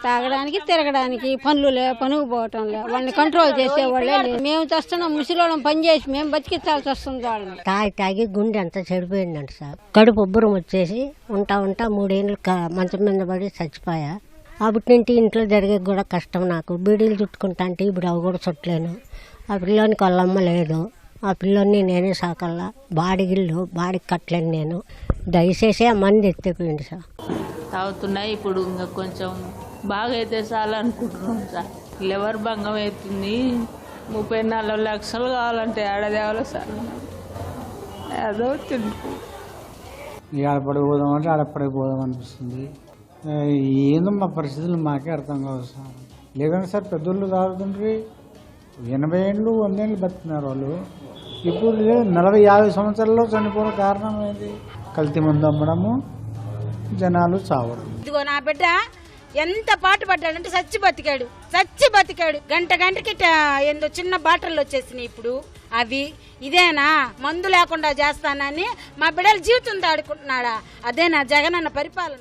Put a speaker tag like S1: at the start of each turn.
S1: తాగడానికి తిరగడానికి పనుకు పోవటం లే, వాళ్ళని కంట్రోల్ చేసేవాళ్ళే లేదు. మేము చేస్తున్నాం ముసలిళ్ళం పని చేసి మేము బతికించాల్సి వస్తుంది వాళ్ళని.
S2: తాగి గుండె అంతా చెడిపోయిందంట సార్. కడుపు ఉబ్బరం వచ్చేసి ఉంటా 3 ఏళ్ళు మంచం మీద పడి చచ్చిపోయా. అప్పటి నుంచి ఇంట్లో జరిగేది కూడా కష్టం నాకు. బీడీలు చుట్టుకుంటా అంటే ఇప్పుడు అవి కూడా చుట్టలేను. ఆ పిల్లోనికి వాళ్ళమ్మ లేదు. ఆ పిల్లోని నేనే సాకల్లా. బాడికి కట్టలేను నేను. దయచేసి ఆ మంది ఎత్తిపోయింది సార్.
S3: తాగుతున్నాయి ఇప్పుడు ఇంకా కొంచెం బాగా అయితే చాలు అనుకుంటున్నాం సార్. లివర్ భంగం అవుతుంది. 34 లక్షలు కావాలంటే ఆడదేవాలో సార్. అదో
S4: ఆడపడిపోదామంటే ఆడపడిపోదాం అనిపిస్తుంది. ఏందో మా పరిస్థితులు మాకే అర్థం కావు సార్. లేదంటే సార్ పెద్దోళ్ళు తాగుతుండ్రి 80 ఏళ్ళు 100 ఏళ్ళు బతుకుతున్నారు వాళ్ళు. ఇప్పుడు 40-50 సంవత్సరాల్లో చనిపోవడం కారణం ఏంటి? కల్తీ మందు అమ్మడము, జనాలు చావడం.
S5: ఇదిగో నా బిడ్డ ఎంత పాటు పడ్డాడంటే చచ్చి బతికాడు. గంటకి ఏందో చిన్న బాటల్లో వచ్చేసినాయి ఇప్పుడు. అవి ఇదేనా మందు లేకుండా చేస్తానని మా బిడ్డల జీవితం దాడుకుంటున్నాడా? అదేనా జగనన్న పరిపాలన?